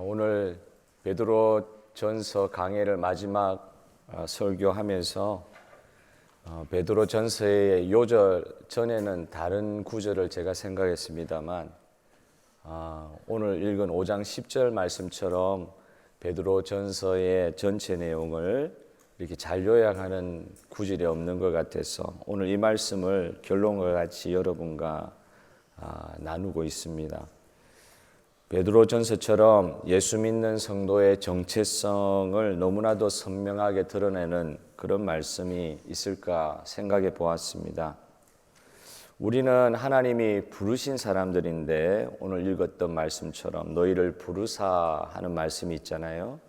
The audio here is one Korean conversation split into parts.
오늘 베드로전서 강해를 마지막 설교하면서 베드로전서의 요절 전에는 다른 구절을 제가 생각했습니다만 오늘 읽은 5장 10절 말씀처럼 베드로전서의 전체 내용을 이렇게 잘 요약하는 구절이 없는 것 같아서 오늘 이 말씀을 결론과 같이 여러분과 나누고 있습니다. 베드로전서처럼 예수 믿는 성도의 정체성을 너무나도 선명하게 드러내는 그런 말씀이 있을까 생각해 보았습니다. 우리는 하나님이 부르신 사람들인데 오늘 읽었던 말씀처럼 너희를 부르사 하는 말씀이 있잖아요.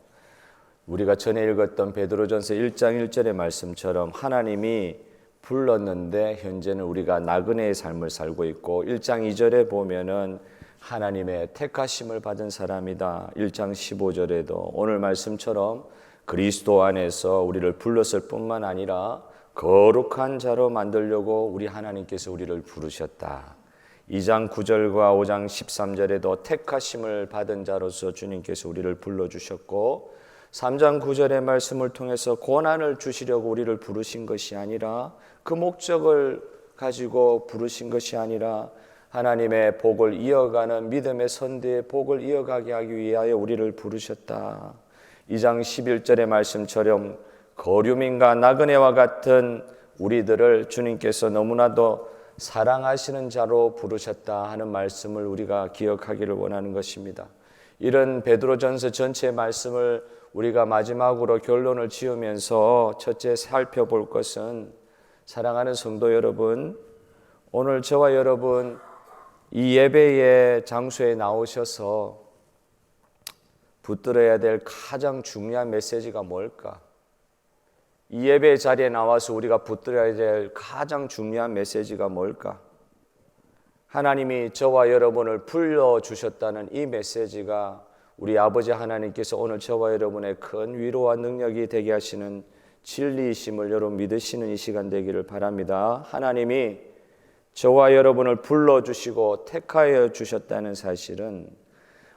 우리가 전에 읽었던 베드로전서 1장 1절의 말씀처럼 하나님이 불렀는데 현재는 우리가 나그네의 삶을 살고 있고 1장 2절에 보면은 하나님의 택하심을 받은 사람이다. 1장 15절에도 오늘 말씀처럼 그리스도 안에서 우리를 불렀을 뿐만 아니라 거룩한 자로 만들려고 우리 하나님께서 우리를 부르셨다. 2장 9절과 5장 13절에도 택하심을 받은 자로서 주님께서 우리를 불러주셨고 3장 9절의 말씀을 통해서 고난을 주시려고 우리를 부르신 것이 아니라 그 목적을 가지고 부르신 것이 아니라 하나님의 복을 이어가는 믿음의 선대의 복을 이어가게 하기 위하여 우리를 부르셨다. 2장 11절의 말씀처럼 거류민과 나그네와 같은 우리들을 주님께서 너무나도 사랑하시는 자로 부르셨다 하는 말씀을 우리가 기억하기를 원하는 것입니다. 이런 베드로전서 전체의 말씀을 우리가 마지막으로 결론을 지으면서 첫째 살펴볼 것은 사랑하는 성도 여러분, 오늘 저와 여러분 이 예배의 장소에 나오셔서 붙들어야 될 가장 중요한 메시지가 뭘까? 이 예배 자리에 나와서 우리가 붙들어야 될 가장 중요한 메시지가 뭘까? 하나님이 저와 여러분을 불러주셨다는 이 메시지가 우리 아버지 하나님께서 오늘 저와 여러분의 큰 위로와 능력이 되게 하시는 진리이심을 여러분 믿으시는 이 시간 되기를 바랍니다. 하나님이 저와 여러분을 불러주시고 택하여 주셨다는 사실은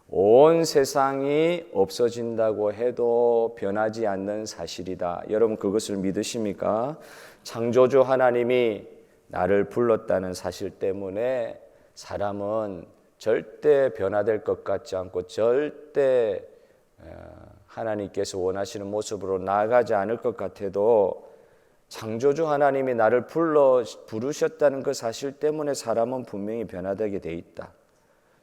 온 세상이 없어진다고 해도 변하지 않는 사실이다. 여러분 그것을 믿으십니까? 창조주 하나님이 나를 불렀다는 사실 때문에 사람은 절대 변화될 것 같지 않고 절대 하나님께서 원하시는 모습으로 나아가지 않을 것 같아도 창조주 하나님이 나를 부르셨다는 그 사실 때문에 사람은 분명히 변화되게 돼 있다.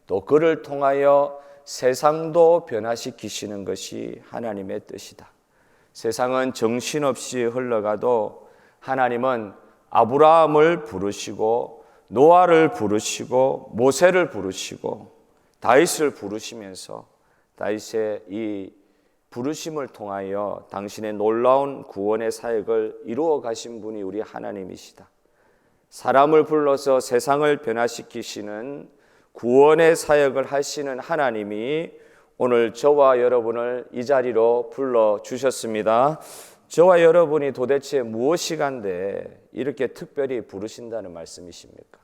또 그를 통하여 세상도 변화시키시는 것이 하나님의 뜻이다. 세상은 정신없이 흘러가도 하나님은 아브라함을 부르시고 노아를 부르시고 모세를 부르시고 다윗을 부르시면서 다윗의 이 부르심을 통하여 당신의 놀라운 구원의 사역을 이루어 가신 분이 우리 하나님이시다. 사람을 불러서 세상을 변화시키시는 구원의 사역을 하시는 하나님이 오늘 저와 여러분을 이 자리로 불러주셨습니다. 저와 여러분이 도대체 무엇이 간데 이렇게 특별히 부르신다는 말씀이십니까?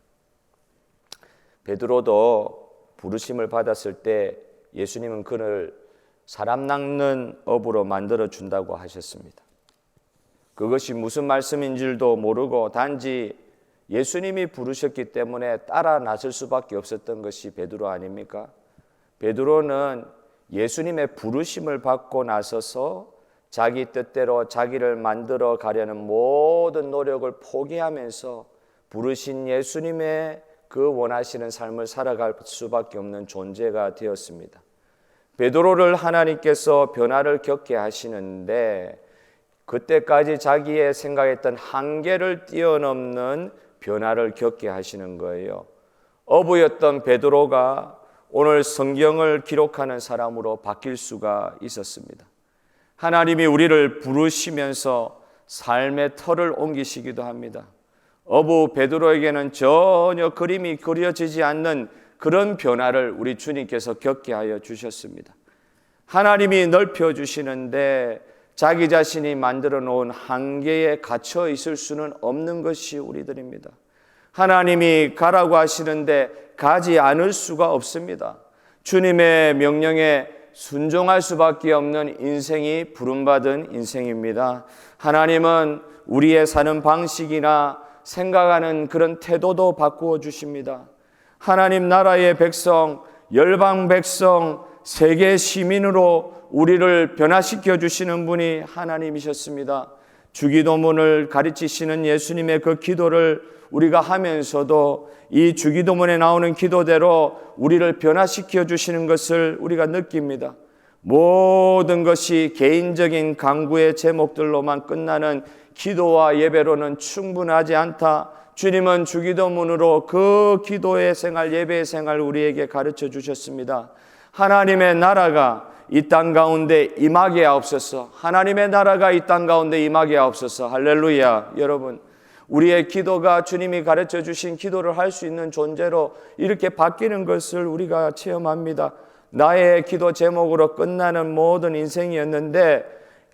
베드로도 부르심을 받았을 때 예수님은 그를 사람 낚는 업으로 만들어 준다고 하셨습니다. 그것이 무슨 말씀인 줄도 모르고 단지 예수님이 부르셨기 때문에 따라 나설 수밖에 없었던 것이 베드로 아닙니까? 베드로는 예수님의 부르심을 받고 나서서 자기 뜻대로 자기를 만들어 가려는 모든 노력을 포기하면서 부르신 예수님의 그 원하시는 삶을 살아갈 수밖에 없는 존재가 되었습니다. 베드로를 하나님께서 변화를 겪게 하시는데 그때까지 자기의 생각했던 한계를 뛰어넘는 변화를 겪게 하시는 거예요. 어부였던 베드로가 오늘 성경을 기록하는 사람으로 바뀔 수가 있었습니다. 하나님이 우리를 부르시면서 삶의 틀을 옮기시기도 합니다. 어부 베드로에게는 전혀 그림이 그려지지 않는 그런 변화를 우리 주님께서 겪게 하여 주셨습니다. 하나님이 넓혀주시는데 자기 자신이 만들어 놓은 한계에 갇혀 있을 수는 없는 것이 우리들입니다. 하나님이 가라고 하시는데 가지 않을 수가 없습니다. 주님의 명령에 순종할 수밖에 없는 인생이 부름받은 인생입니다. 하나님은 우리의 사는 방식이나 생각하는 그런 태도도 바꾸어 주십니다. 하나님 나라의 백성, 열방 백성, 세계 시민으로 우리를 변화시켜 주시는 분이 하나님이셨습니다. 주기도문을 가르치시는 예수님의 그 기도를 우리가 하면서도 이 주기도문에 나오는 기도대로 우리를 변화시켜 주시는 것을 우리가 느낍니다. 모든 것이 개인적인 간구의 제목들로만 끝나는 기도와 예배로는 충분하지 않다. 주님은 주기도문으로 그 기도의 생활, 예배의 생활 우리에게 가르쳐 주셨습니다. 하나님의 나라가 이 땅 가운데 임하게 하옵소서. 하나님의 나라가 이 땅 가운데 임하게 하옵소서. 할렐루야. 여러분, 우리의 기도가 주님이 가르쳐 주신 기도를 할 수 있는 존재로 이렇게 바뀌는 것을 우리가 체험합니다. 나의 기도 제목으로 끝나는 모든 인생이었는데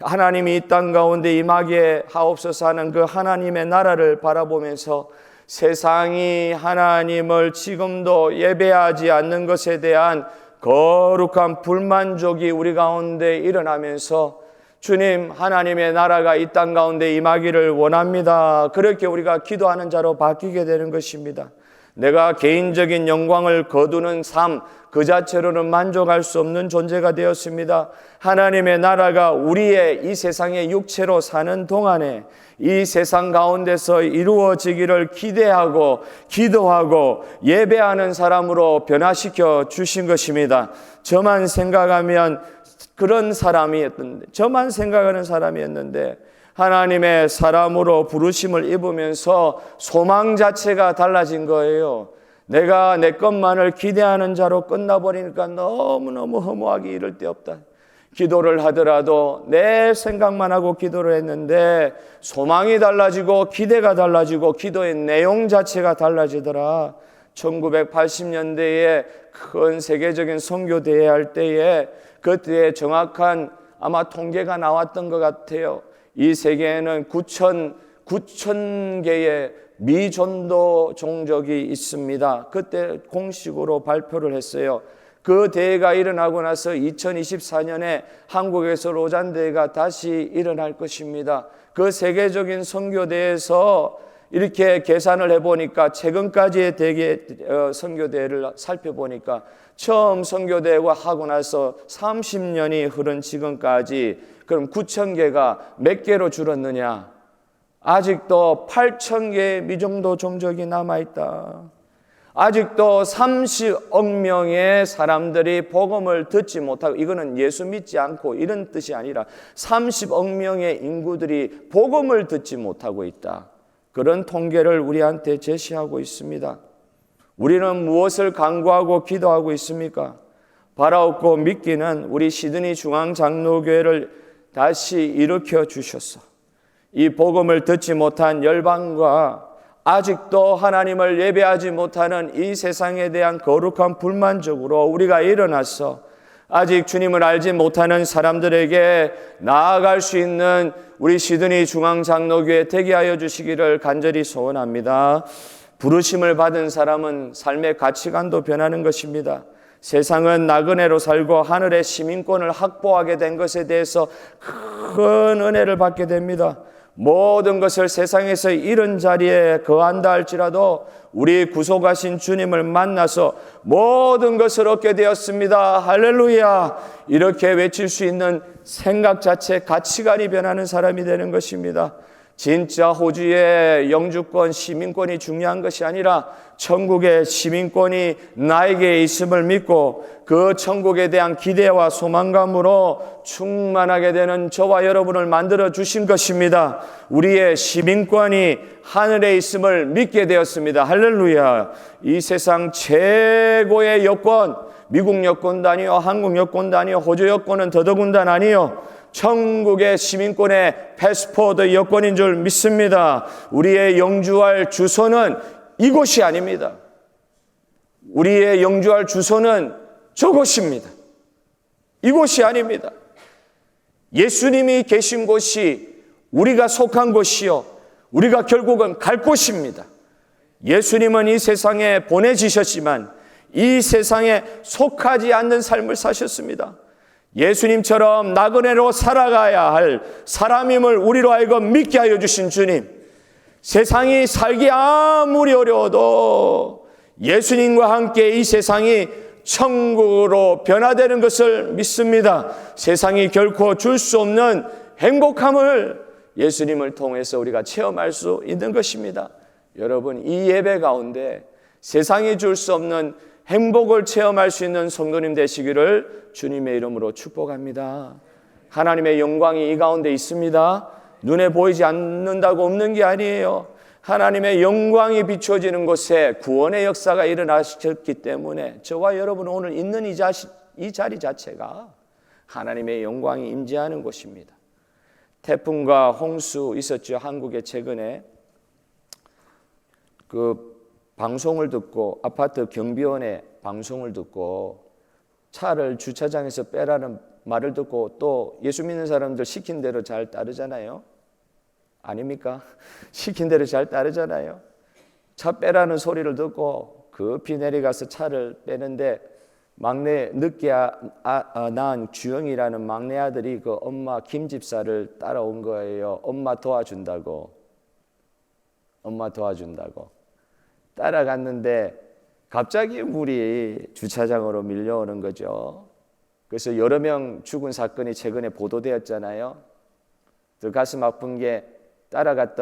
하나님이 이 땅 가운데 임하게 하옵소서 하는 그 하나님의 나라를 바라보면서 세상이 하나님을 지금도 예배하지 않는 것에 대한 거룩한 불만족이 우리 가운데 일어나면서 주님, 하나님의 나라가 이 땅 가운데 임하기를 원합니다. 그렇게 우리가 기도하는 자로 바뀌게 되는 것입니다. 내가 개인적인 영광을 거두는 삶 그 자체로는 만족할 수 없는 존재가 되었습니다. 하나님의 나라가 우리의 이 세상의 육체로 사는 동안에 이 세상 가운데서 이루어지기를 기대하고 기도하고 예배하는 사람으로 변화시켜 주신 것입니다. 저만 생각하면 그런 사람이었는데, 저만 생각하는 사람이었는데 하나님의 사람으로 부르심을 입으면서 소망 자체가 달라진 거예요. 내가 내 것만을 기대하는 자로 끝나버리니까 너무너무 허무하기 이를 데 없다. 기도를 하더라도 내 생각만 하고 기도를 했는데 소망이 달라지고 기대가 달라지고 기도의 내용 자체가 달라지더라. 1980년대에 큰 세계적인 선교대회 할 때에 그때에 정확한 아마 통계가 나왔던 것 같아요. 이 세계에는 9천 개의 미전도 종족이 있습니다. 그때 공식으로 발표를 했어요. 그 대회가 일어나고 나서 2024년에 한국에서 로잔대회가 다시 일어날 것입니다. 그 세계적인 선교대회에서 이렇게 계산을 해보니까 최근까지의 선교대회를 살펴보니까 처음 선교대회가 하고 나서 30년이 흐른 지금까지 그럼 9,000개가 몇 개로 줄었느냐? 아직도 8,000개의 미정도 종족이 남아있다. 아직도 30억 명의 사람들이 복음을 듣지 못하고, 이거는 예수 믿지 않고 이런 뜻이 아니라 30억 명의 인구들이 복음을 듣지 못하고 있다. 그런 통계를 우리한테 제시하고 있습니다. 우리는 무엇을 간구하고 기도하고 있습니까? 바라옵고 믿기는 우리 시드니 중앙장로교회를 다시 일으켜 주셔서 이 복음을 듣지 못한 열방과 아직도 하나님을 예배하지 못하는 이 세상에 대한 거룩한 불만족으로 우리가 일어나서 아직 주님을 알지 못하는 사람들에게 나아갈 수 있는 우리 시드니 중앙장로교회 되게 하여 주시기를 간절히 소원합니다. 부르심을 받은 사람은 삶의 가치관도 변하는 것입니다. 세상은 나그네로 살고 하늘의 시민권을 확보하게 된 것에 대해서 큰 은혜를 받게 됩니다. 모든 것을 세상에서 이런 자리에 거한다 할지라도 우리 구속하신 주님을 만나서 모든 것을 얻게 되었습니다. 할렐루야. 이렇게 외칠 수 있는 생각 자체, 가치관이 변하는 사람이 되는 것입니다. 진짜 호주의 영주권, 시민권이 중요한 것이 아니라 천국의 시민권이 나에게 있음을 믿고 그 천국에 대한 기대와 소망감으로 충만하게 되는 저와 여러분을 만들어 주신 것입니다. 우리의 시민권이 하늘에 있음을 믿게 되었습니다. 할렐루야. 이 세상 최고의 여권, 미국 여권도 아니요, 한국 여권도 아니요, 호주 여권은 더더군다나 아니요, 천국의 시민권의 패스포드 여권인 줄 믿습니다. 우리의 영주할 주소는 이곳이 아닙니다. 우리의 영주할 주소는 저곳입니다. 이곳이 아닙니다. 예수님이 계신 곳이 우리가 속한 곳이요, 우리가 결국은 갈 곳입니다. 예수님은 이 세상에 보내지셨지만 이 세상에 속하지 않는 삶을 사셨습니다. 예수님처럼 나그네로 살아가야 할 사람임을 우리로 하여금 믿게 하여 주신 주님, 세상이 살기 아무리 어려워도 예수님과 함께 이 세상이 천국으로 변화되는 것을 믿습니다. 세상이 결코 줄 수 없는 행복함을 예수님을 통해서 우리가 체험할 수 있는 것입니다. 여러분, 이 예배 가운데 세상이 줄 수 없는 행복을 체험할 수 있는 성도님 되시기를 주님의 이름으로 축복합니다. 하나님의 영광이 이 가운데 있습니다. 눈에 보이지 않는다고 없는 게 아니에요. 하나님의 영광이 비추어지는 곳에 구원의 역사가 일어나셨기 때문에 저와 여러분 오늘 있는 이 자리 자체가 하나님의 영광이 임재하는 곳입니다. 태풍과 홍수 있었죠. 한국에 최근에 그 방송을 듣고, 아파트 경비원의 방송을 듣고 차를 주차장에서 빼라는 말을 듣고 또 예수 믿는 사람들 시킨 대로 잘 따르잖아요. 아닙니까? 시킨 대로 잘 따르잖아요. 차 빼라는 소리를 듣고 급히 내려가서 차를 빼는데 막내 늦게 낳은 주영이라는 막내 아들이 그 엄마 김 집사를 따라온 거예요. 엄마 도와준다고. 따라갔는데 갑자기 물이 주차장으로 밀려오는 거죠. 그래서 여러 명 죽은 사건이 최근에 보도되었잖아요. 그 가슴 아픈 게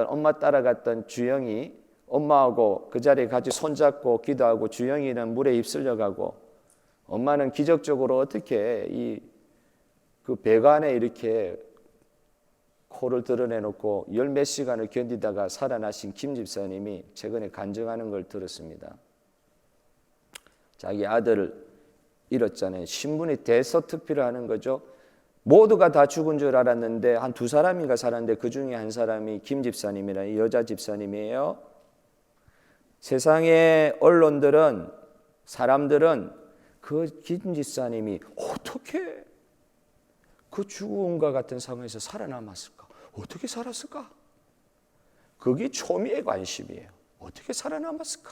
엄마 따라갔던 주영이 엄마하고 그 자리에 같이 손잡고 기도하고 주영이는 물에 휩쓸려 가고 엄마는 기적적으로 어떻게 그 배관에 이렇게 코를 드러내놓고 열 몇 시간을 견디다가 살아나신 김 집사님이 최근에 간증하는 걸 들었습니다. 자기 아들을 잃었잖아요. 신분이 대서특필을 하는 거죠. 모두가 다 죽은 줄 알았는데 한 두 사람인가 살았는데 그 중에 한 사람이 김 집사님이라는 여자 집사님이에요. 세상의 언론들은, 사람들은 그 김 집사님이 어떻게 그 죽음과 같은 상황에서 살아남았을까? 어떻게 살았을까? 그게 초미의 관심이에요. 어떻게 살아남았을까?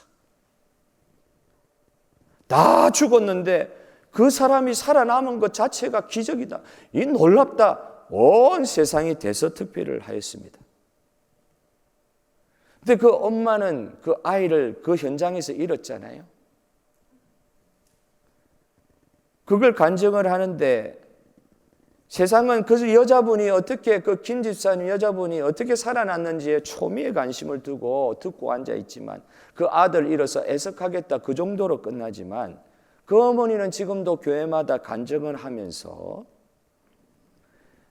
다 죽었는데 그 사람이 살아남은 것 자체가 기적이다. 이 놀랍다. 온 세상이 대서특필을 하였습니다. 근데 그 엄마는 그 아이를 그 현장에서 잃었잖아요. 그걸 간증을 하는데 세상은 그 여자분이 어떻게, 그 김 집사님 여자분이 어떻게 살아났는지에 초미의 관심을 두고 듣고 앉아있지만 그 아들 잃어서 애석하겠다 그 정도로 끝나지만 그 어머니는 지금도 교회마다 간증을 하면서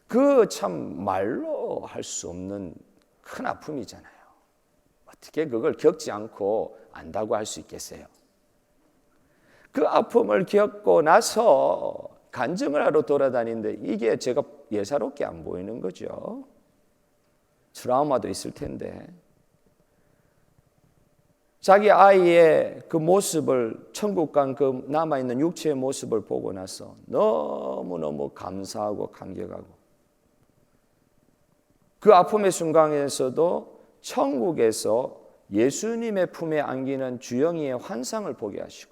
그 참 말로 할 수 없는 큰 아픔이잖아요. 어떻게 그걸 겪지 않고 안다고 할 수 있겠어요? 그 아픔을 겪고 나서 간증을 하러 돌아다니는데 이게 제가 예사롭게 안 보이는 거죠. 트라우마도 있을 텐데. 자기 아이의 그 모습을, 천국 간 그 남아있는 육체의 모습을 보고 나서 너무너무 감사하고 감격하고 그 아픔의 순간에서도 천국에서 예수님의 품에 안기는 주영이의 환상을 보게 하시고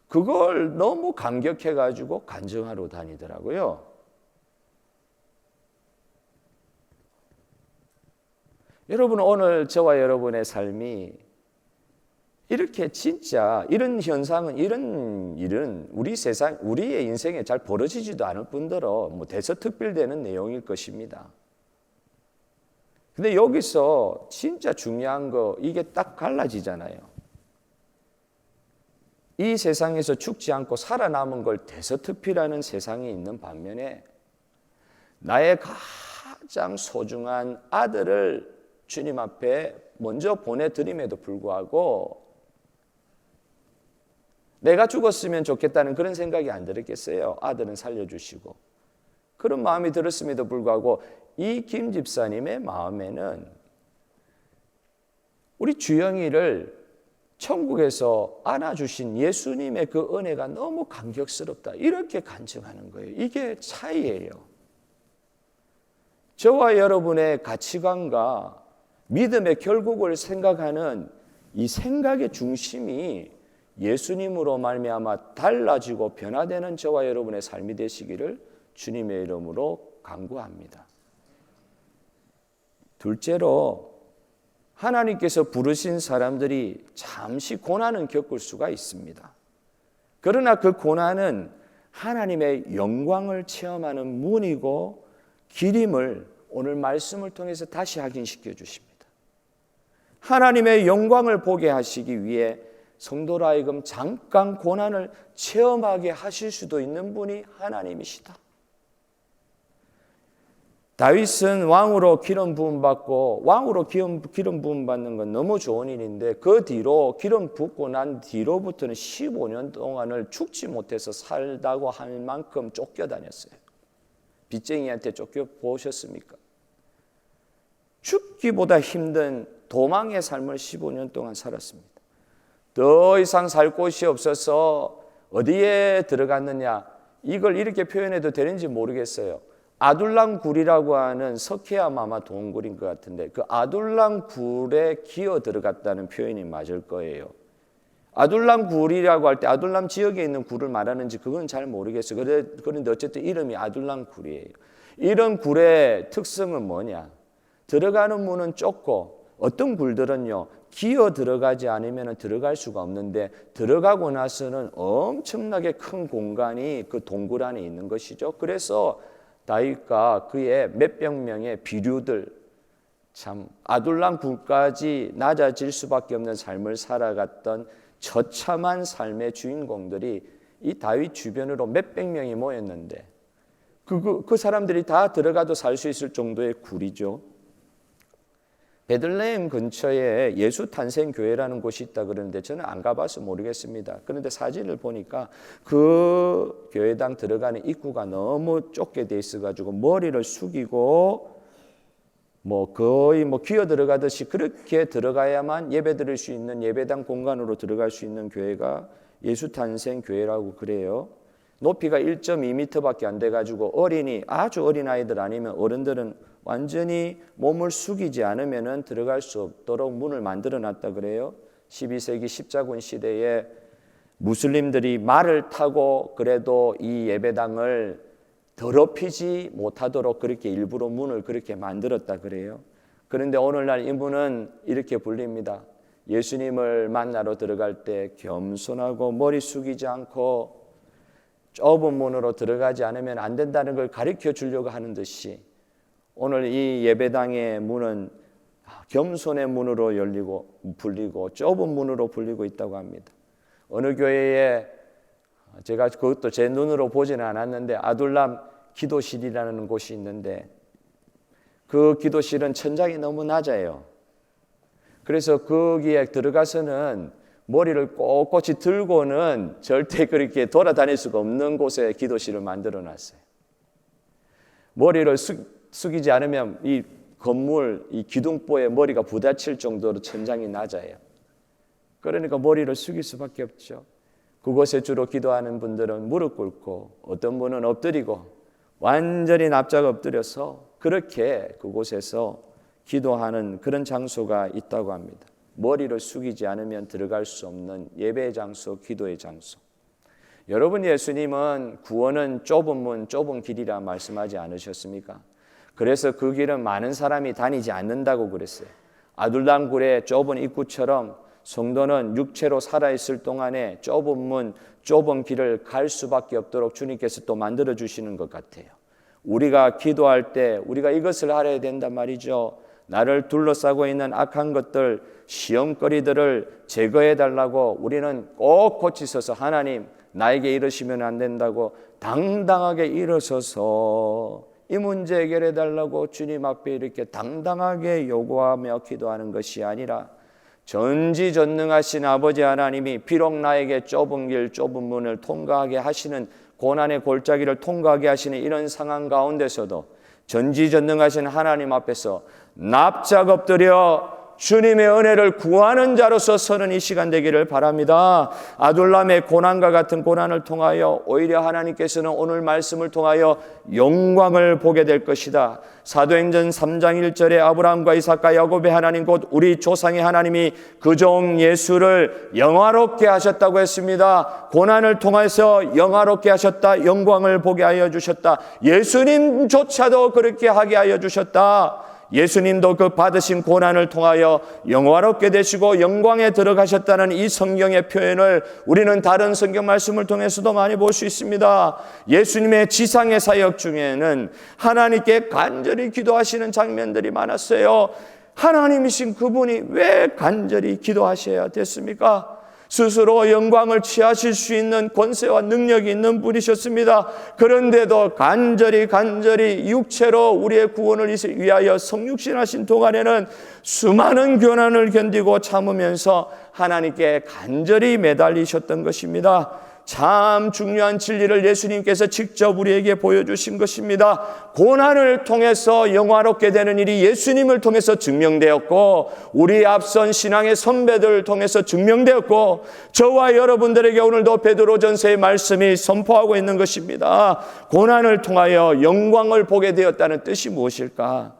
그걸 너무 감격해가지고 간증하러 다니더라고요. 여러분, 오늘 저와 여러분의 삶이 이렇게 진짜 이런 현상은, 이런 일은 우리의 인생에 잘 벌어지지도 않을 뿐더러 대서특필되는 내용일 것입니다. 근데 여기서 진짜 중요한 거, 이게 딱 갈라지잖아요. 이 세상에서 죽지 않고 살아남은 걸 대서특필하는 세상이 있는 반면에 나의 가장 소중한 아들을 주님 앞에 먼저 보내드림에도 불구하고 내가 죽었으면 좋겠다는 그런 생각이 안 들었겠어요. 아들은 살려주시고. 그런 마음이 들었음에도 불구하고 이 김 집사님의 마음에는 우리 주영이를 천국에서 안아주신 예수님의 그 은혜가 너무 감격스럽다. 이렇게 간증하는 거예요. 이게 차이예요. 저와 여러분의 가치관과 믿음의 결국을 생각하는 이 생각의 중심이 예수님으로 말미암아 달라지고 변화되는 저와 여러분의 삶이 되시기를 주님의 이름으로 간구합니다. 둘째로, 하나님께서 부르신 사람들이 잠시 고난은 겪을 수가 있습니다. 그러나 그 고난은 하나님의 영광을 체험하는 문이고 길임을 오늘 말씀을 통해서 다시 확인시켜 주십니다. 하나님의 영광을 보게 하시기 위해 성도로 하여금 잠깐 고난을 체험하게 하실 수도 있는 분이 하나님이시다. 다윗은 왕으로 기름 부음 받고, 왕으로 기름 부음 받는 건 너무 좋은 일인데, 그 뒤로 기름 붓고 난 뒤로부터는 15년 동안을 죽지 못해서 살다고 할 만큼 쫓겨다녔어요. 빚쟁이한테 쫓겨 보셨습니까? 죽기보다 힘든 도망의 삶을 15년 동안 살았습니다. 더 이상 살 곳이 없어서 어디에 들어갔느냐, 이걸 이렇게 표현해도 되는지 모르겠어요. 아둘람 굴이라고 하는 석회암 동굴인 것 같은데, 그 아둘람 굴에 기어 들어갔다는 표현이 맞을 거예요. 아둘람 굴이라고 할 때 아둘람 지역에 있는 굴을 말하는지 그건 잘 모르겠어요. 그런데 어쨌든 이름이 아둘람 굴이에요. 이런 굴의 특성은 뭐냐? 들어가는 문은 좁고, 어떤 굴들은요 기어 들어가지 않으면 들어갈 수가 없는데, 들어가고 나서는 엄청나게 큰 공간이 그 동굴 안에 있는 것이죠. 그래서 다윗과 그의 몇백 명의 비류들, 참 아둘람 굴까지 낮아질 수밖에 없는 삶을 살아갔던 처참한 삶의 주인공들이 이 다윗 주변으로 몇백 명이 모였는데, 그 사람들이 다 들어가도 살 수 있을 정도의 굴이죠. 베들레헴 근처에 예수 탄생 교회라는 곳이 있다 그러는데 저는 안 가봐서 모르겠습니다. 그런데 사진을 보니까 그 교회당 들어가는 입구가 너무 좁게 돼 있어가지고 머리를 숙이고 거의 기어 들어가듯이 그렇게 들어가야만 예배 드릴 수 있는 예배당 공간으로 들어갈 수 있는 교회가 예수 탄생 교회라고 그래요. 높이가 1.2m밖에 안 돼가지고 아주 어린 아이들 아니면 어른들은 완전히 몸을 숙이지 않으면 들어갈 수 없도록 문을 만들어 놨다 그래요. 12세기 십자군 시대에 무슬림들이 말을 타고 그래도 이 예배당을 더럽히지 못하도록 그렇게 일부러 문을 그렇게 만들었다 그래요. 그런데 오늘날 이 문은 이렇게 불립니다. 예수님을 만나러 들어갈 때 겸손하고 머리 숙이지 않고 좁은 문으로 들어가지 않으면 안 된다는 걸 가르쳐 주려고 하는 듯이, 오늘 이 예배당의 문은 겸손의 문으로 불리고 좁은 문으로 불리고 있다고 합니다. 어느 교회에 제가 그것도 제 눈으로 보지는 않았는데 아둘람 기도실이라는 곳이 있는데, 그 기도실은 천장이 너무 낮아요. 그래서 거기에 들어가서는 머리를 꼿꼿이 들고는 절대 그렇게 돌아다닐 수가 없는 곳에 기도실을 만들어 놨어요. 머리를 숙이지 않으면 이 건물, 이 기둥보에 머리가 부딪힐 정도로 천장이 낮아요. 그러니까 머리를 숙일 수밖에 없죠. 그곳에 주로 기도하는 분들은 무릎 꿇고, 어떤 분은 엎드리고 완전히 납작 엎드려서 그렇게 그곳에서 기도하는 그런 장소가 있다고 합니다. 머리를 숙이지 않으면 들어갈 수 없는 예배의 장소, 기도의 장소. 여러분, 예수님은 구원은 좁은 문, 좁은 길이라 말씀하지 않으셨습니까? 그래서 그 길은 많은 사람이 다니지 않는다고 그랬어요. 아둘람 굴의 좁은 입구처럼 성도는 육체로 살아있을 동안에 좁은 문, 좁은 길을 갈 수밖에 없도록 주님께서 또 만들어 주시는 것 같아요. 우리가 기도할 때 우리가 이것을 알아야 된단 말이죠. 나를 둘러싸고 있는 악한 것들, 시험거리들을 제거해 달라고 우리는 꼭 고치셔서, 하나님 나에게 이러시면 안 된다고 당당하게 일어서서 이 문제 해결해 달라고 주님 앞에 이렇게 당당하게 요구하며 기도하는 것이 아니라, 전지전능하신 아버지 하나님이 비록 나에게 좁은 길, 좁은 문을 통과하게 하시는, 고난의 골짜기를 통과하게 하시는 이런 상황 가운데서도 전지전능하신 하나님 앞에서 납작 엎드려 주님의 은혜를 구하는 자로서 서는 이 시간 되기를 바랍니다. 아둘람의 고난과 같은 고난을 통하여 오히려 하나님께서는 오늘 말씀을 통하여 영광을 보게 될 것이다. 사도행전 3장 1절에 아브라함과 이삭과 야곱의 하나님 곧 우리 조상의 하나님이 그 종 예수를 영화롭게 하셨다고 했습니다. 고난을 통해서 영화롭게 하셨다. 영광을 보게 하여 주셨다. 예수님조차도 그렇게 하게 하여 주셨다. 예수님도 그 받으신 고난을 통하여 영화롭게 되시고 영광에 들어가셨다는 이 성경의 표현을 우리는 다른 성경 말씀을 통해서도 많이 볼 수 있습니다. 예수님의 지상의 사역 중에는 하나님께 간절히 기도하시는 장면들이 많았어요. 하나님이신 그분이 왜 간절히 기도하셔야 됐습니까? 스스로 영광을 취하실 수 있는 권세와 능력이 있는 분이셨습니다. 그런데도 간절히 육체로 우리의 구원을 위하여 성육신하신 동안에는 수많은 고난을 견디고 참으면서 하나님께 간절히 매달리셨던 것입니다. 참 중요한 진리를 예수님께서 직접 우리에게 보여주신 것입니다. 고난을 통해서 영화롭게 되는 일이 예수님을 통해서 증명되었고 우리 앞선 신앙의 선배들을 통해서 증명되었고 저와 여러분들에게 오늘도 베드로전서의 말씀이 선포하고 있는 것입니다. 고난을 통하여 영광을 보게 되었다는 뜻이 무엇일까?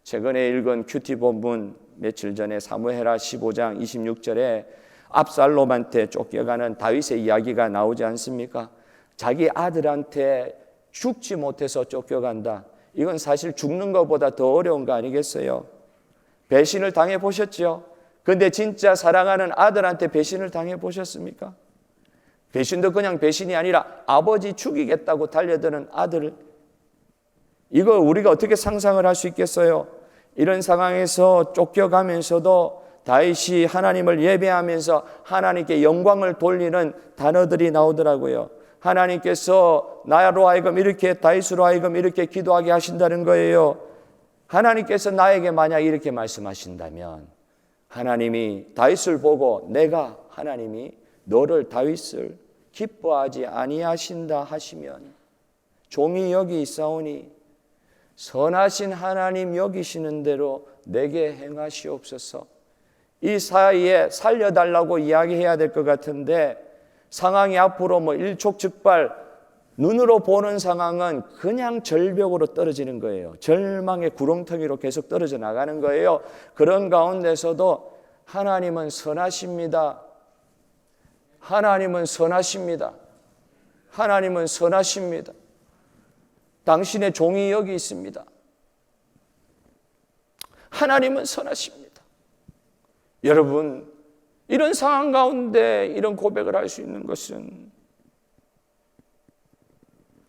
최근에 읽은 큐티 본문 며칠 전에 사무엘하 15장 26절에 압살롬한테 쫓겨가는 다윗의 이야기가 나오지 않습니까? 자기 아들한테 죽지 못해서 쫓겨간다. 이건 사실 죽는 것보다 더 어려운 거 아니겠어요? 배신을 당해 보셨죠? 근데 진짜 사랑하는 아들한테 배신을 당해 보셨습니까? 배신도 그냥 배신이 아니라 아버지 죽이겠다고 달려드는 아들을, 이거 우리가 어떻게 상상을 할 수 있겠어요? 이런 상황에서 쫓겨가면서도 다윗이 하나님을 예배하면서 하나님께 영광을 돌리는 단어들이 나오더라고요. 하나님께서 나로 하여금 이렇게, 다윗으로 하여금 이렇게 기도하게 하신다는 거예요. 하나님께서 나에게 만약 이렇게 말씀하신다면, 하나님이 다윗을 보고 내가 하나님이 너를 다윗을 기뻐하지 아니하신다 하시면 종이 여기 있사오니 선하신 하나님 여기시는 대로 내게 행하시옵소서. 이 사이에 살려달라고 이야기해야 될 것 같은데 상황이 앞으로 일촉즉발 눈으로 보는 상황은 그냥 절벽으로 떨어지는 거예요. 절망의 구렁텅이로 계속 떨어져 나가는 거예요. 그런 가운데서도 하나님은 선하십니다. 하나님은 선하십니다. 하나님은 선하십니다. 당신의 종이 여기 있습니다. 하나님은 선하십니다. 여러분, 이런 상황 가운데 이런 고백을 할 수 있는 것은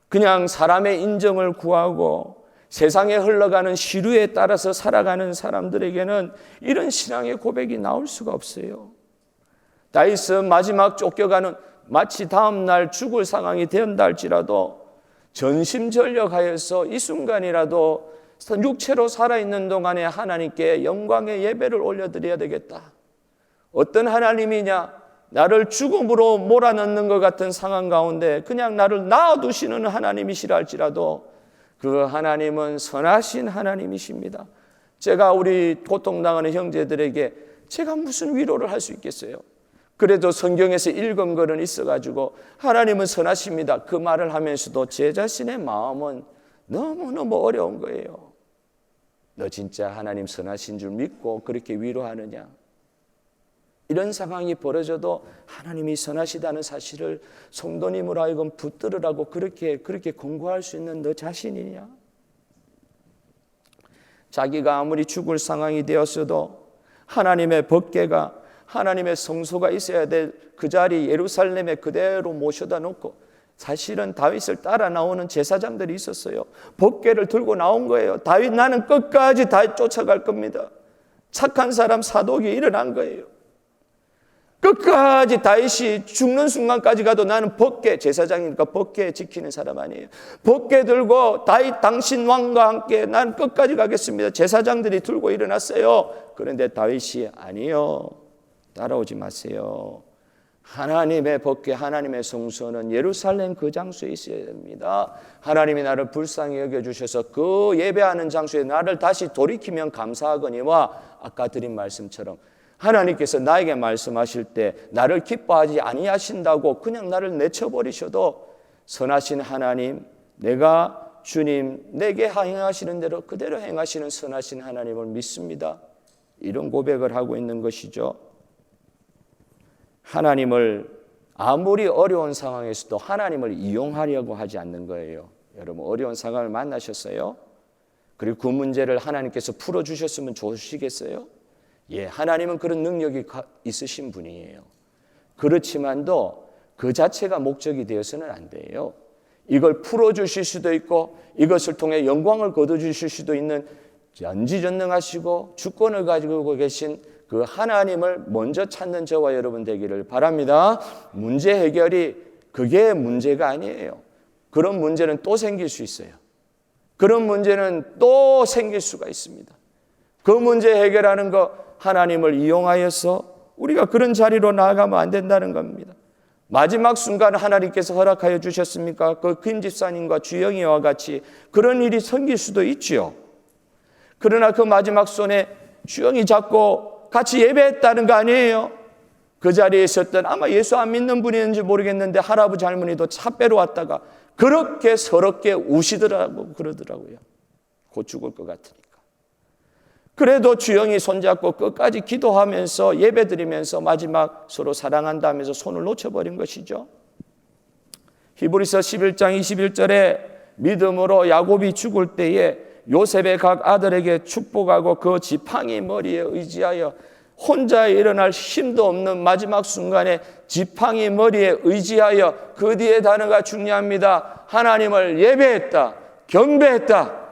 그냥 사람의 인정을 구하고 세상에 흘러가는 시류에 따라서 살아가는 사람들에게는 이런 신앙의 고백이 나올 수가 없어요. 다윗은 마지막 쫓겨가는 마치 다음 날 죽을 상황이 된다 할지라도 전심전력하여서 이 순간이라도 육체로 살아있는 동안에 하나님께 영광의 예배를 올려드려야 되겠다. 어떤 하나님이냐? 나를 죽음으로 몰아넣는 것 같은 상황 가운데 그냥 나를 놔두시는 하나님이시라 할지라도 그 하나님은 선하신 하나님이십니다. 제가 우리 고통당하는 형제들에게 제가 무슨 위로를 할 수 있겠어요? 그래도 성경에서 읽은 거는 있어가지고 하나님은 선하십니다. 그 말을 하면서도 제 자신의 마음은 너무너무 어려운 거예요. 너 진짜 하나님 선하신 줄 믿고 그렇게 위로하느냐? 이런 상황이 벌어져도 하나님이 선하시다는 사실을 성도님으로 하여금 붙들으라고 그렇게 권고할 수 있는 너 자신이냐? 자기가 아무리 죽을 상황이 되었어도 하나님의 법궤가, 하나님의 성소가 있어야 될 그 자리 예루살렘에 그대로 모셔다 놓고, 사실은 다윗을 따라 나오는 제사장들이 있었어요. 법궤를 들고 나온 거예요. 다윗, 나는 끝까지 다윗 쫓아갈 겁니다. 착한 사람 사독이 일어난 거예요. 끝까지 다윗이 죽는 순간까지 가도 나는 법궤, 제사장이니까 법궤 지키는 사람 아니에요. 법궤 들고 다윗 당신 왕과 함께 난 끝까지 가겠습니다. 제사장들이 들고 일어났어요. 그런데 다윗이 아니요, 따라오지 마세요. 하나님의 법궤, 하나님의 성소는 예루살렘 그 장소에 있어야 됩니다. 하나님이 나를 불쌍히 여겨주셔서 그 예배하는 장소에 나를 다시 돌이키면 감사하거니와, 아까 드린 말씀처럼 하나님께서 나에게 말씀하실 때 나를 기뻐하지 아니하신다고 그냥 나를 내쳐버리셔도 선하신 하나님, 내가 주님 내게 행하시는 대로 그대로 행하시는 선하신 하나님을 믿습니다. 이런 고백을 하고 있는 것이죠. 하나님을 아무리 어려운 상황에서도 하나님을 이용하려고 하지 않는 거예요. 여러분, 어려운 상황을 만나셨어요? 그리고 그 문제를 하나님께서 풀어주셨으면 좋으시겠어요? 예, 하나님은 그런 능력이 있으신 분이에요. 그렇지만도 그 자체가 목적이 되어서는 안 돼요. 이걸 풀어주실 수도 있고 이것을 통해 영광을 거둬주실 수도 있는 전지전능하시고 주권을 가지고 계신 그 하나님을 먼저 찾는 저와 여러분 되기를 바랍니다. 문제 해결이 그게 문제가 아니에요. 그런 문제는 또 생길 수 있어요. 그런 문제는 또 생길 수가 있습니다. 그 문제 해결하는 거 하나님을 이용하여서 우리가 그런 자리로 나아가면 안 된다는 겁니다. 마지막 순간 하나님께서 허락하여 주셨습니까? 그 김 집사님과 주영이와 같이 그런 일이 생길 수도 있죠. 그러나 그 마지막 손에 주영이 잡고 같이 예배했다는 거 아니에요. 그 자리에 있었던 아마 예수 안 믿는 분이었는지 모르겠는데 할아버지 할머니도 차 빼러 왔다가 그렇게 서럽게 우시더라고 그러더라고요. 곧 죽을 것 같으니까. 그래도 주영이 손잡고 끝까지 기도하면서 예배드리면서 마지막 서로 사랑한다면서 손을 놓쳐버린 것이죠. 히브리서 11장 21절에 믿음으로 야곱이 죽을 때에 요셉의 각 아들에게 축복하고 그 지팡이 머리에 의지하여 혼자 일어날 힘도 없는 마지막 순간에 지팡이 머리에 의지하여, 그 뒤에 단어가 중요합니다. 하나님을 예배했다, 경배했다.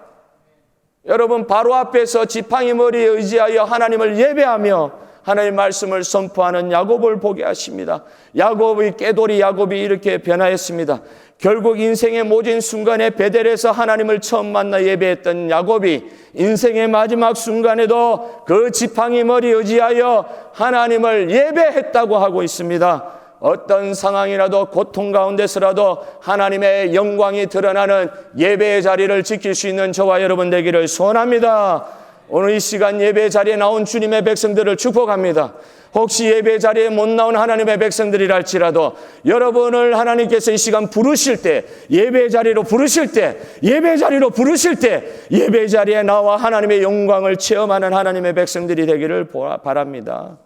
여러분, 바로 앞에서 지팡이 머리에 의지하여 하나님을 예배하며 하나님의 말씀을 선포하는 야곱을 보게 하십니다. 야곱의 깨돌이 야곱이 이렇게 변화했습니다. 결국 인생의 모진 순간에 베델에서 하나님을 처음 만나 예배했던 야곱이 인생의 마지막 순간에도 그 지팡이 머리에 의지하여 하나님을 예배했다고 하고 있습니다. 어떤 상황이라도 고통 가운데서라도 하나님의 영광이 드러나는 예배의 자리를 지킬 수 있는 저와 여러분 되기를 소원합니다. 오늘 이 시간 예배 자리에 나온 주님의 백성들을 축복합니다. 혹시 예배 자리에 못 나온 하나님의 백성들이랄지라도 여러분을 하나님께서 이 시간 부르실 때, 예배 자리로 부르실 때, 예배 자리로 부르실 때 예배 자리에 나와 하나님의 영광을 체험하는 하나님의 백성들이 되기를 바랍니다.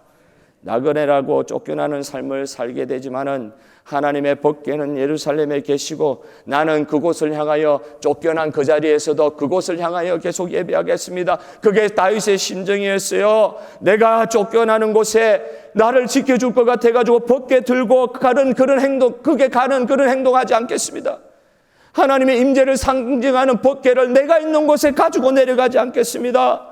나그네라고 쫓겨나는 삶을 살게 되지만은 하나님의 법궤는 예루살렘에 계시고 나는 그곳을 향하여 쫓겨난 그 자리에서도 그곳을 향하여 계속 예배하겠습니다. 그게 다윗의 심정이었어요. 내가 쫓겨나는 곳에 나를 지켜줄 것 같아가지고 법궤 들고 가는 그런 행동, 가는 그런 행동하지 않겠습니다. 하나님의 임재를 상징하는 법궤를 내가 있는 곳에 가지고 내려가지 않겠습니다.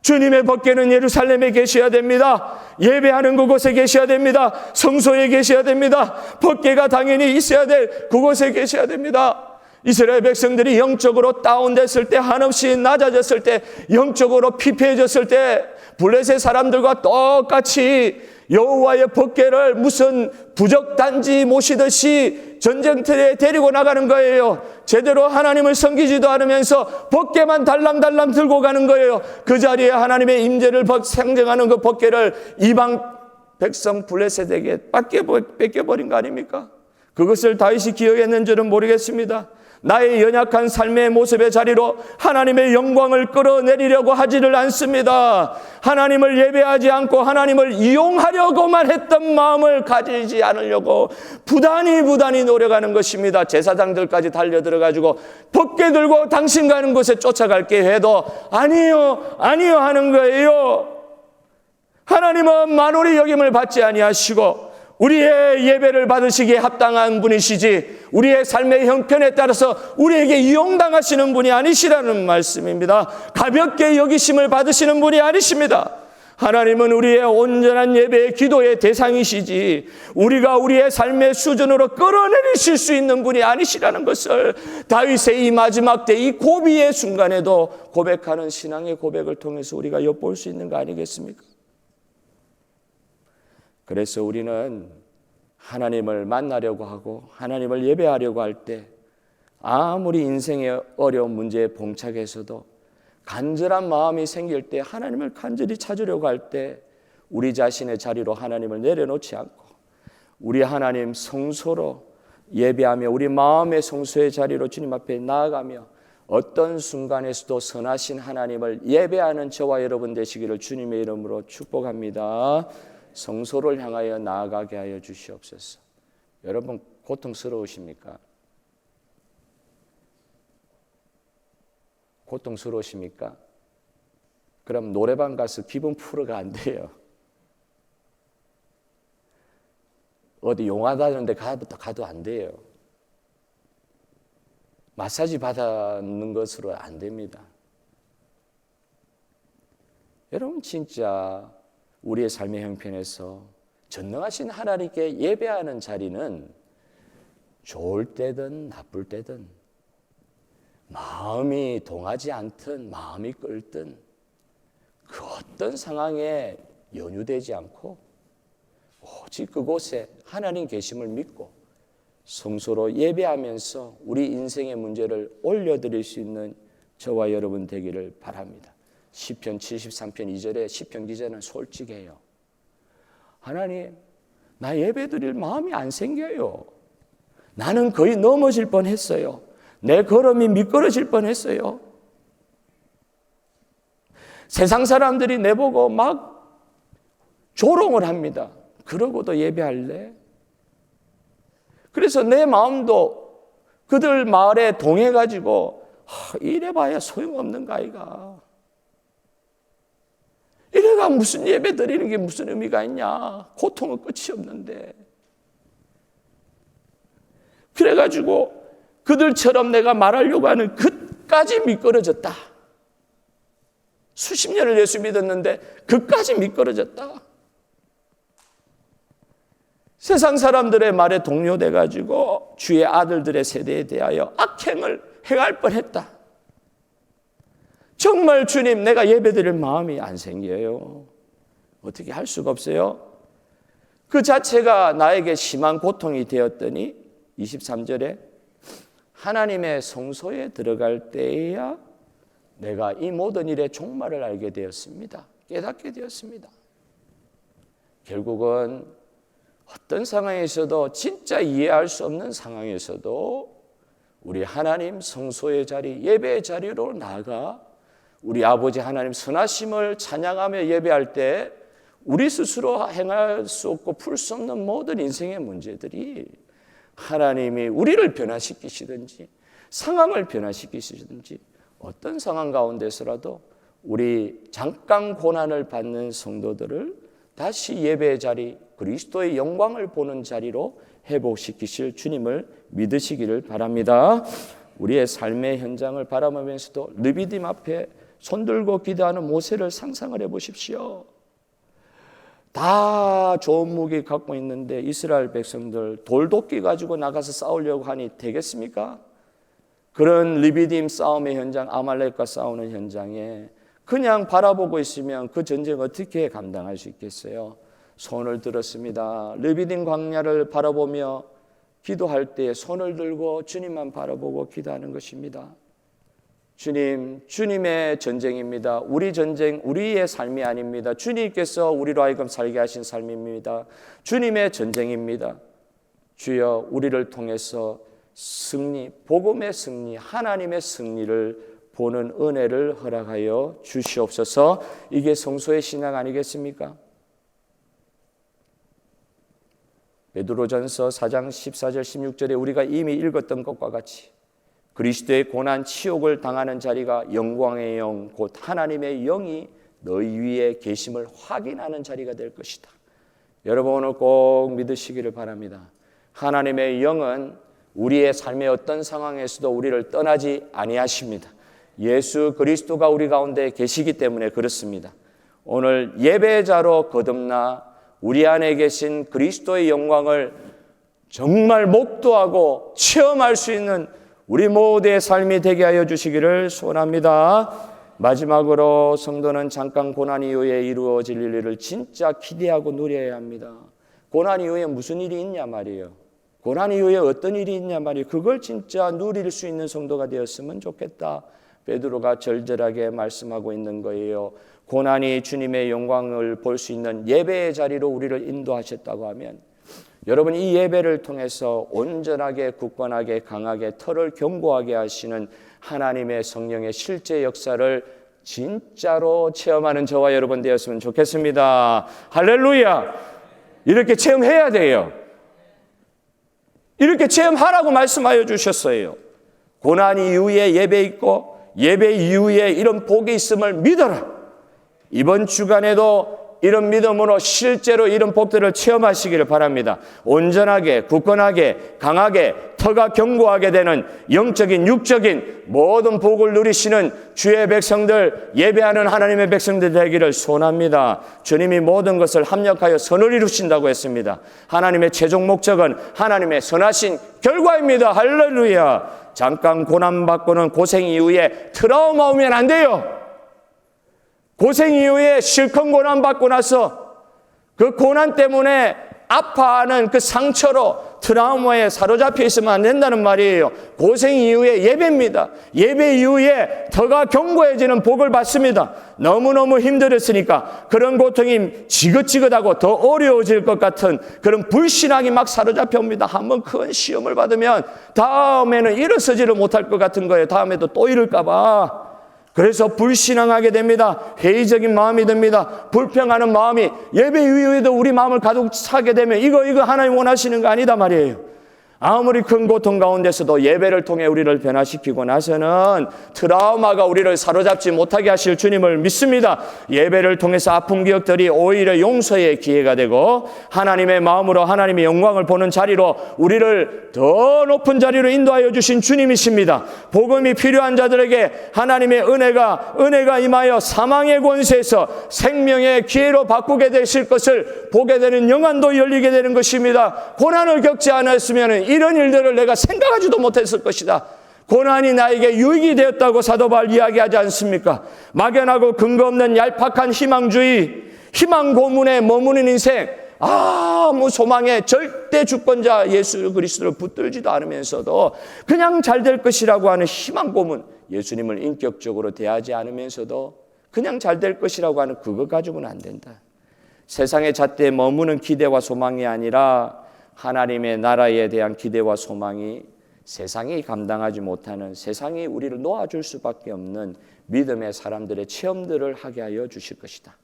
주님의 법궤는 예루살렘에 계셔야 됩니다. 예배하는 그곳에 계셔야 됩니다. 성소에 계셔야 됩니다. 법궤가 당연히 있어야 될 그곳에 계셔야 됩니다. 이스라엘 백성들이 영적으로 다운됐을 때, 한없이 낮아졌을 때, 영적으로 피폐해졌을 때 블레셋 사람들과 똑같이 여호와의 법궤를 무슨 부적단지 모시듯이 전쟁터에 데리고 나가는 거예요. 제대로 하나님을 섬기지도 않으면서 법궤만 달랑달랑 들고 가는 거예요. 그 자리에 하나님의 임재를 상징하는 그 법궤를 이방 백성 블레셋에게 뺏겨버린 거 아닙니까? 그것을 다윗이 기억했는지는 모르겠습니다. 나의 연약한 삶의 모습의 자리로 하나님의 영광을 끌어내리려고 하지를 않습니다. 하나님을 예배하지 않고 하나님을 이용하려고만 했던 마음을 가지지 않으려고 부단히 노력하는 것입니다. 제사장들까지 달려들어가지고 법궤 들고 당신 가는 곳에 쫓아갈게 해도 아니요 하는 거예요. 하나님은 만홀의 여김을 받지 아니하시고 우리의 예배를 받으시기에 합당한 분이시지 우리의 삶의 형편에 따라서 우리에게 이용당하시는 분이 아니시라는 말씀입니다. 가볍게 여기심을 받으시는 분이 아니십니다. 하나님은 우리의 온전한 예배의 기도의 대상이시지 우리가 우리의 삶의 수준으로 끌어내리실 수 있는 분이 아니시라는 것을 다윗의 이 마지막 때 이 고비의 순간에도 고백하는 신앙의 고백을 통해서 우리가 엿볼 수 있는 거 아니겠습니까? 그래서 우리는 하나님을 만나려고 하고 하나님을 예배하려고 할 때 아무리 인생의 어려운 문제에 봉착해서도 간절한 마음이 생길 때 하나님을 간절히 찾으려고 할 때 우리 자신의 자리로 하나님을 내려놓지 않고 우리 하나님 성소로 예배하며 우리 마음의 성소의 자리로 주님 앞에 나아가며 어떤 순간에서도 선하신 하나님을 예배하는 저와 여러분 되시기를 주님의 이름으로 축복합니다. 성소를 향하여 나아가게 하여 주시옵소서. 여러분 고통스러우십니까? 고통스러우십니까? 그럼 노래방 가서 기분 풀어가 안 돼요. 어디 용하다는 데 가도 안 돼요. 마사지 받는 것으로 안 됩니다. 여러분 진짜 우리의 삶의 형편에서 전능하신 하나님께 예배하는 자리는 좋을 때든 나쁠 때든 마음이 동하지 않든 마음이 끓든 그 어떤 상황에 연유되지 않고 오직 그곳에 하나님 계심을 믿고 성소로 예배하면서 우리 인생의 문제를 올려드릴 수 있는 저와 여러분 되기를 바랍니다. 시편 73편 2절에 시편 기자는 솔직해요. 하나님, 나 예배드릴 마음이 안 생겨요. 나는 거의 넘어질 뻔했어요. 내 걸음이 미끄러질 뻔했어요. 세상 사람들이 내보고 막 조롱을 합니다. 그러고도 예배할래? 그래서 내 마음도 그들 말에 동해가지고 이래봐야 소용없는가 아이가. 이래가 무슨 예배 드리는 게 무슨 의미가 있냐. 고통은 끝이 없는데. 그래가지고 그들처럼 내가 말하려고 하는 끝까지 미끄러졌다. 수십 년을 예수 믿었는데 끝까지 미끄러졌다. 세상 사람들의 말에 동요돼가지고 주의 아들들의 세대에 대하여 악행을 행할 뻔했다. 정말 주님 내가 예배드릴 마음이 안 생겨요. 어떻게 할 수가 없어요. 그 자체가 나에게 심한 고통이 되었더니 23절에 하나님의 성소에 들어갈 때에야 내가 이 모든 일의 종말을 알게 되었습니다. 깨닫게 되었습니다. 결국은 어떤 상황에서도 진짜 이해할 수 없는 상황에서도 우리 하나님 성소의 자리, 예배의 자리로 나아가 우리 아버지 하나님 선하심을 찬양하며 예배할 때 우리 스스로 행할 수 없고 풀 수 없는 모든 인생의 문제들이 하나님이 우리를 변화시키시든지 상황을 변화시키시든지 어떤 상황 가운데서라도 우리 잠깐 고난을 받는 성도들을 다시 예배의 자리, 그리스도의 영광을 보는 자리로 회복시키실 주님을 믿으시기를 바랍니다. 우리의 삶의 현장을 바라보면서도 르비딤 앞에 손들고 기도하는 모세를 상상을 해보십시오. 다 좋은 무기 갖고 있는데 이스라엘 백성들 돌도끼 가지고 나가서 싸우려고 하니 되겠습니까? 그런 르비딤 싸움의 현장, 아말렉과 싸우는 현장에 그냥 바라보고 있으면 그 전쟁 어떻게 감당할 수 있겠어요? 손을 들었습니다. 르비딤 광야를 바라보며 기도할 때 손을 들고 주님만 바라보고 기도하는 것입니다. 주님, 주님의 전쟁입니다. 우리 전쟁, 우리의 삶이 아닙니다. 주님께서 우리로 하여금 살게 하신 삶입니다. 주님의 전쟁입니다. 주여, 우리를 통해서 승리, 복음의 승리, 하나님의 승리를 보는 은혜를 허락하여 주시옵소서. 이게 성소의 신앙 아니겠습니까? 베드로전서 4장 14절 16절에 우리가 이미 읽었던 것과 같이 그리스도의 고난 치욕을 당하는 자리가 영광의 영 곧 하나님의 영이 너희 위에 계심을 확인하는 자리가 될 것이다. 여러분 오늘 꼭 믿으시기를 바랍니다. 하나님의 영은 우리의 삶의 어떤 상황에서도 우리를 떠나지 아니하십니다. 예수 그리스도가 우리 가운데 계시기 때문에 그렇습니다. 오늘 예배자로 거듭나 우리 안에 계신 그리스도의 영광을 정말 목도하고 체험할 수 있는 우리 모두의 삶이 되게 하여 주시기를 소원합니다. 마지막으로 성도는 잠깐 고난 이후에 이루어질 일을 진짜 기대하고 누려야 합니다. 고난 이후에 무슨 일이 있냐 말이에요. 고난 이후에 어떤 일이 있냐 말이에요. 그걸 진짜 누릴 수 있는 성도가 되었으면 좋겠다. 베드로가 절절하게 말씀하고 있는 거예요. 고난이 주님의 영광을 볼 수 있는 예배의 자리로 우리를 인도하셨다고 하면 여러분, 이 예배를 통해서 온전하게 굳건하게 강하게 털을 견고하게 하시는 하나님의 성령의 실제 역사를 진짜로 체험하는 저와 여러분 되었으면 좋겠습니다. 할렐루야. 이렇게 체험해야 돼요. 이렇게 체험하라고 말씀하여 주셨어요. 고난 이후에 예배 있고 예배 이후에 이런 복이 있음을 믿어라. 이번 주간에도 이런 믿음으로 실제로 이런 복들을 체험하시기를 바랍니다. 온전하게 굳건하게 강하게 터가 견고하게 되는 영적인 육적인 모든 복을 누리시는 주의 백성들, 예배하는 하나님의 백성들 되기를 소원합니다. 주님이 모든 것을 합력하여 선을 이루신다고 했습니다. 하나님의 최종 목적은 하나님의 선하신 결과입니다. 할렐루야. 잠깐 고난받고는 고생 이후에 트라우마 오면 안 돼요. 고생 이후에 실컷 고난받고 나서 그 고난 때문에 아파하는 그 상처로 트라우마에 사로잡혀 있으면 안 된다는 말이에요. 고생 이후에 예배입니다. 예배 이후에 더가 견고해지는 복을 받습니다. 너무너무 힘들었으니까 그런 고통이 지긋지긋하고 더 어려워질 것 같은 그런 불신앙이 막 사로잡혀 옵니다. 한번 큰 시험을 받으면 다음에는 일어서지를 못할 것 같은 거예요. 다음에도 또 이럴까 봐. 그래서 불신앙하게 됩니다. 회의적인 마음이 듭니다. 불평하는 마음이 예배 이후에도 우리 마음을 가득 차게 되면 이거 하나님 원하시는 거 아니다 말이에요. 아무리 큰 고통 가운데서도 예배를 통해 우리를 변화시키고 나서는 트라우마가 우리를 사로잡지 못하게 하실 주님을 믿습니다. 예배를 통해서 아픈 기억들이 오히려 용서의 기회가 되고 하나님의 마음으로 하나님의 영광을 보는 자리로 우리를 더 높은 자리로 인도하여 주신 주님이십니다. 복음이 필요한 자들에게 하나님의 은혜가 임하여 사망의 권세에서 생명의 기회로 바꾸게 되실 것을 보게 되는 영안도 열리게 되는 것입니다. 고난을 겪지 않았으면 이런 일들을 내가 생각하지도 못했을 것이다. 고난이 나에게 유익이 되었다고 사도 바울 이야기하지 않습니까? 막연하고 근거 없는 얄팍한 희망주의, 희망 고문에 머무는 인생, 아무 소망에 절대 주권자 예수 그리스도를 붙들지도 않으면서도 그냥 잘 될 것이라고 하는 희망 고문, 예수님을 인격적으로 대하지 않으면서도 그냥 잘 될 것이라고 하는 그거 가지고는 안 된다. 세상의 잣대에 머무는 기대와 소망이 아니라 하나님의 나라에 대한 기대와 소망이 세상이 감당하지 못하는, 세상이 우리를 놓아줄 수밖에 없는 믿음의 사람들의 체험들을 하게 하여 주실 것이다.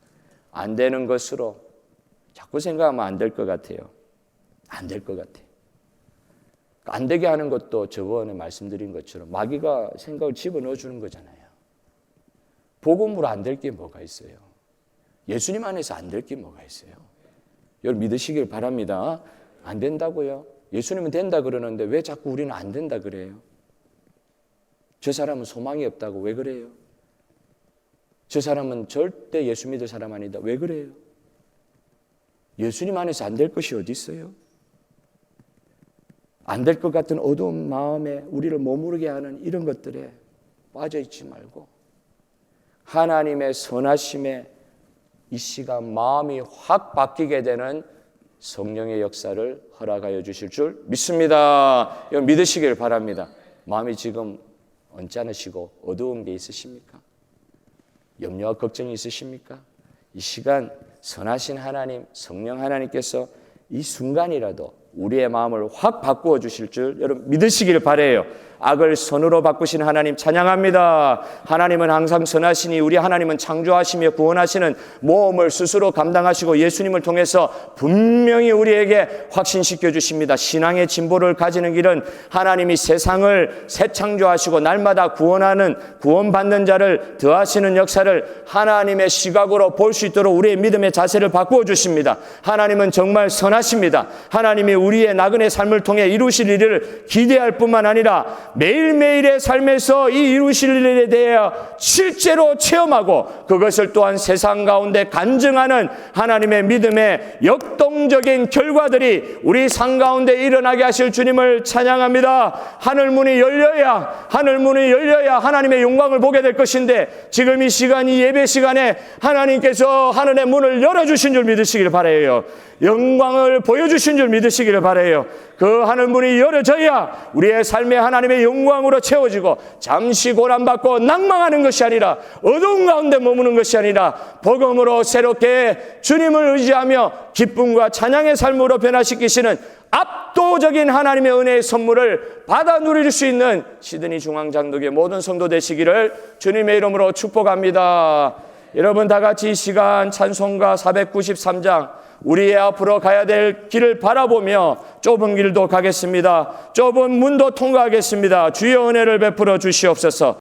안 되는 것으로 자꾸 생각하면 안 될 것 같아요. 안 될 것 같아요. 안 되게 하는 것도 저번에 말씀드린 것처럼 마귀가 생각을 집어넣어 주는 거잖아요. 복음으로 안 될 게 뭐가 있어요? 예수님 안에서 안 될 게 뭐가 있어요? 여러분 믿으시길 바랍니다. 안 된다고요? 예수님은 된다 그러는데 왜 자꾸 우리는 안 된다 그래요? 저 사람은 소망이 없다고 왜 그래요? 저 사람은 절대 예수 믿을 사람 아니다. 왜 그래요? 예수님 안에서 안 될 것이 어디 있어요? 안 될 것 같은 어두운 마음에 우리를 머무르게 하는 이런 것들에 빠져있지 말고 하나님의 선하심에 이 시간 마음이 확 바뀌게 되는 성령의 역사를 허락하여 주실 줄 믿습니다. 여러분 믿으시길 바랍니다. 마음이 지금 언짢으시고 어두운 게 있으십니까? 염려와 걱정이 있으십니까? 이 시간 선하신 하나님, 성령 하나님께서 이 순간이라도 우리의 마음을 확 바꾸어 주실 줄 여러분 믿으시길 바라요. 악을 선으로 바꾸신 하나님 찬양합니다. 하나님은 항상 선하시니 우리 하나님은 창조하시며 구원하시는 모험을 스스로 감당하시고 예수님을 통해서 분명히 우리에게 확신시켜 주십니다. 신앙의 진보를 가지는 길은 하나님이 세상을 새 창조하시고 날마다 구원하는 구원받는 자를 더하시는 역사를 하나님의 시각으로 볼 수 있도록 우리의 믿음의 자세를 바꾸어 주십니다. 하나님은 정말 선하십니다. 하나님이 우리의 나그네 삶을 통해 이루실 일을 기대할 뿐만 아니라 매일매일의 삶에서 이 이루실 일에 대해 실제로 체험하고 그것을 또한 세상 가운데 간증하는 하나님의 믿음의 역동적인 결과들이 우리 삶 가운데 일어나게 하실 주님을 찬양합니다. 하늘문이 열려야 하나님의 영광을 보게 될 것인데 지금 이 시간 이 예배 시간에 하나님께서 하늘의 문을 열어주신 줄 믿으시길 바라요. 영광을 보여주신 줄 믿으시기를 바라요. 그 하늘문이 열어져야 우리의 삶에 하나님의 영광으로 채워지고 잠시 고난받고 낭망하는 것이 아니라 어두운 가운데 머무는 것이 아니라 복음으로 새롭게 주님을 의지하며 기쁨과 찬양의 삶으로 변화시키시는 압도적인 하나님의 은혜의 선물을 받아 누릴 수 있는 시드니 중앙장독의 모든 성도 되시기를 주님의 이름으로 축복합니다. 여러분 다 같이 이 시간 찬송가 493장 우리의 앞으로 가야 될 길을 바라보며 좁은 길도 가겠습니다. 좁은 문도 통과하겠습니다. 주의 은혜를 베풀어 주시옵소서.